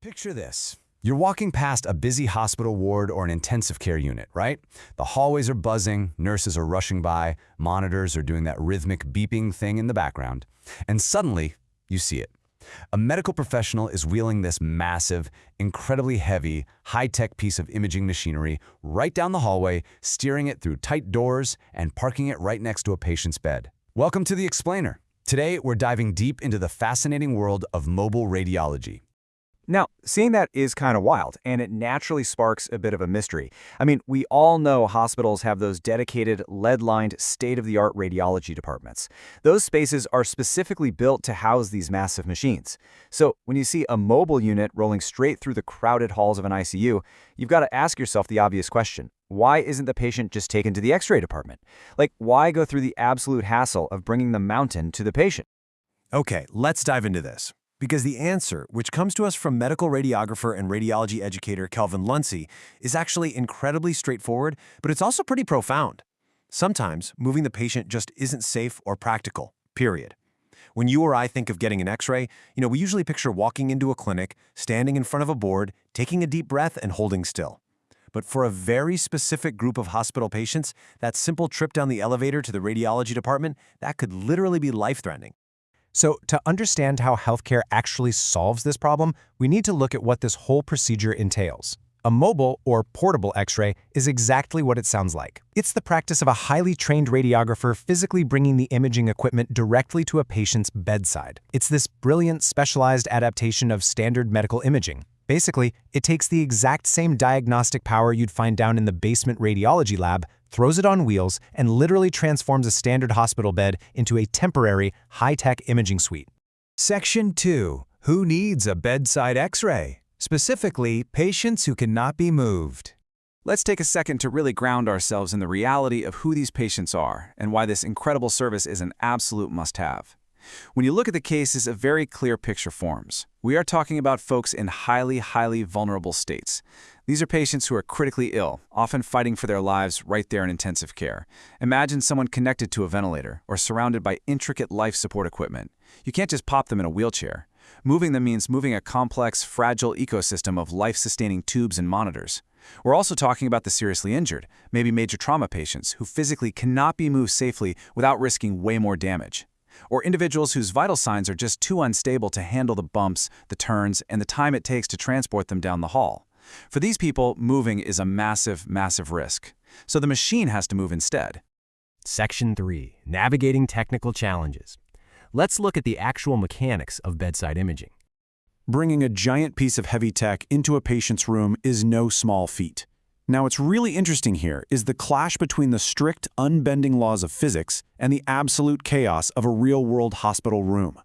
Picture this. You're walking past a busy hospital ward or an intensive care unit, right? The hallways are buzzing, nurses are rushing by, monitors are doing that rhythmic beeping thing in the background. And suddenly, you see it. A medical professional is wheeling this massive, incredibly heavy, high-tech piece of imaging machinery right down the hallway, steering it through tight doors and parking it right next to a patient's bed. Welcome to The Explainer. Today, we're diving deep into the fascinating world of mobile radiology. Now, seeing that is kind of wild, and it naturally sparks a bit of a mystery. I mean, we all know hospitals have those dedicated, lead-lined, state-of-the-art radiology departments. Those spaces are specifically built to house these massive machines. So when you see a mobile unit rolling straight through the crowded halls of an ICU, you've got to ask yourself the obvious question. Why isn't the patient just taken to the X-ray department? Like, why go through the absolute hassle of bringing the mountain to the patient? Okay, let's dive into this. Because the answer, which comes to us from medical radiographer and radiology educator Kelvin Luncey, is actually incredibly straightforward, but it's also pretty profound. Sometimes, moving the patient just isn't safe or practical, period. When you or I think of getting an X-ray, we usually picture walking into a clinic, standing in front of a board, taking a deep breath, and holding still. But for a very specific group of hospital patients, that simple trip down the elevator to the radiology department, that could literally be life-threatening. So to understand how healthcare actually solves this problem, we need to look at what this whole procedure entails. A mobile or portable X-ray is exactly what it sounds like. It's the practice of a highly trained radiographer physically bringing the imaging equipment directly to a patient's bedside. It's this brilliant, specialized adaptation of standard medical imaging. Basically, it takes the exact same diagnostic power you'd find down in the basement radiology lab, throws it on wheels, and literally transforms a standard hospital bed into a temporary, high-tech imaging suite. Section 2. Who needs a bedside X-ray? Specifically, patients who cannot be moved. Let's take a second to really ground ourselves in the reality of who these patients are and why this incredible service is an absolute must-have. When you look at the cases, a very clear picture forms. We are talking about folks in highly vulnerable states. These are patients who are critically ill, often fighting for their lives right there in intensive care. Imagine someone connected to a ventilator or surrounded by intricate life support equipment. You can't just pop them in a wheelchair. Moving them means moving a complex, fragile ecosystem of life-sustaining tubes and monitors. We're also talking about the seriously injured, maybe major trauma patients, who physically cannot be moved safely without risking way more damage. Or individuals whose vital signs are just too unstable to handle the bumps, the turns, and the time it takes to transport them down the hall. For these people, moving is a massive risk. So the machine has to move instead. Section 3. Navigating technical challenges. Let's look at the actual mechanics of bedside imaging. Bringing a giant piece of heavy tech into a patient's room is no small feat. Now, what's really interesting here is the clash between the strict, unbending laws of physics and the absolute chaos of a real-world hospital room.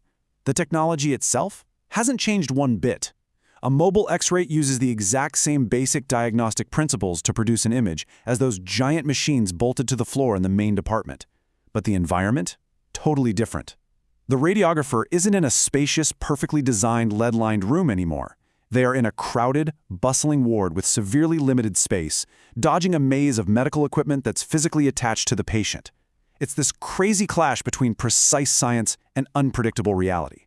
The technology itself hasn't changed one bit. A mobile X-ray uses the exact same basic diagnostic principles to produce an image as those giant machines bolted to the floor in the main department. But the environment? Totally different. The radiographer isn't in a spacious, perfectly designed, lead-lined room anymore. They are in a crowded, bustling ward with severely limited space, dodging a maze of medical equipment that's physically attached to the patient. It's this crazy clash between precise science and unpredictable reality.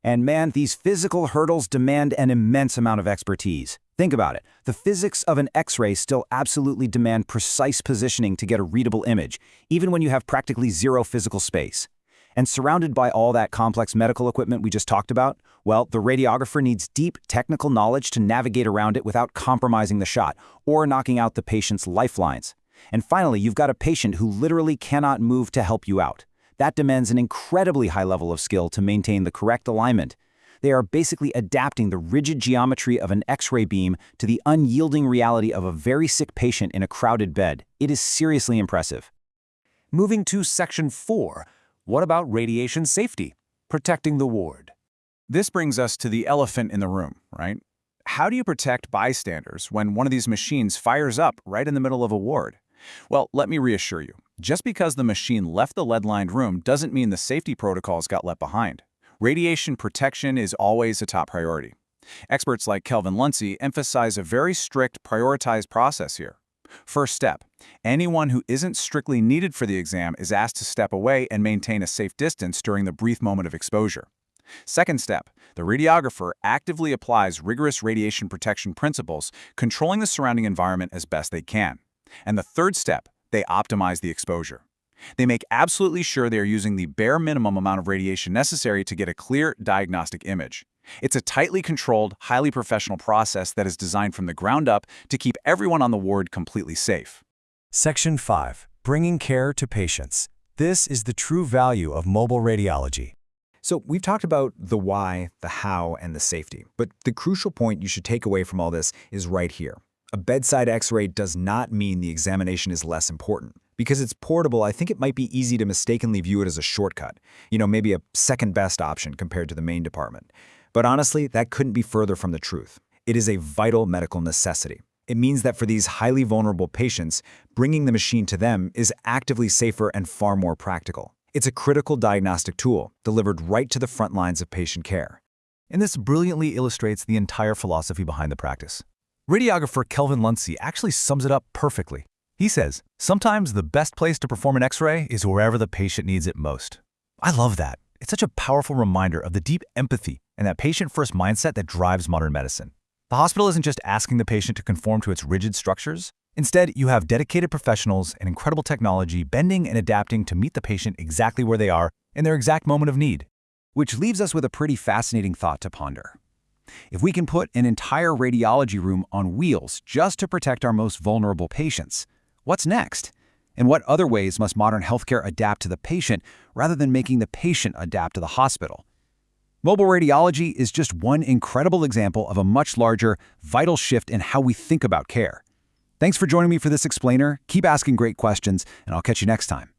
And man, these physical hurdles demand an immense amount of expertise. Think about it. The physics of an X-ray still absolutely demand precise positioning to get a readable image, even when you have practically zero physical space. And surrounded by all that complex medical equipment we just talked about, well, the radiographer needs deep technical knowledge to navigate around it without compromising the shot or knocking out the patient's lifelines. And finally, you've got a patient who literally cannot move to help you out. That demands an incredibly high level of skill to maintain the correct alignment. They are basically adapting the rigid geometry of an X-ray beam to the unyielding reality of a very sick patient in a crowded bed. It is seriously impressive. Moving to Section 4. What about radiation safety? Protecting the ward. This brings us to the elephant in the room, right? How do you protect bystanders when one of these machines fires up right in the middle of a ward? Well, let me reassure you. Just because the machine left the lead-lined room doesn't mean the safety protocols got left behind. Radiation protection is always a top priority. Experts like Kelvin Luncey emphasize a very strict, prioritized process here. First step, anyone who isn't strictly needed for the exam is asked to step away and maintain a safe distance during the brief moment of exposure. Second step, the radiographer actively applies rigorous radiation protection principles, controlling the surrounding environment as best they can. And the third step, they optimize the exposure. They make absolutely sure they are using the bare minimum amount of radiation necessary to get a clear diagnostic image. It's a tightly controlled, highly professional process that is designed from the ground up to keep everyone on the ward completely safe. Section 5. Bringing care to patients. This is the true value of mobile radiology. So we've talked about the why, the how, and the safety. But the crucial point you should take away from all this is right here. A bedside X-ray does not mean the examination is less important. Because it's portable, I think it might be easy to mistakenly view it as a shortcut. Maybe a second-best option compared to the main department. But honestly, that couldn't be further from the truth. It is a vital medical necessity. It means that for these highly vulnerable patients, bringing the machine to them is actively safer and far more practical. It's a critical diagnostic tool, delivered right to the front lines of patient care. And this brilliantly illustrates the entire philosophy behind the practice. Radiographer Kelvin Lunsey actually sums it up perfectly. He says, sometimes the best place to perform an X-ray is wherever the patient needs it most. I love that. It's such a powerful reminder of the deep empathy and that patient-first mindset that drives modern medicine. The hospital isn't just asking the patient to conform to its rigid structures. Instead, you have dedicated professionals and incredible technology bending and adapting to meet the patient exactly where they are in their exact moment of need. Which leaves us with a pretty fascinating thought to ponder. If we can put an entire radiology room on wheels just to protect our most vulnerable patients, what's next? And what other ways must modern healthcare adapt to the patient rather than making the patient adapt to the hospital? Mobile radiology is just one incredible example of a much larger, vital shift in how we think about care. Thanks for joining me for this explainer. Keep asking great questions, and I'll catch you next time.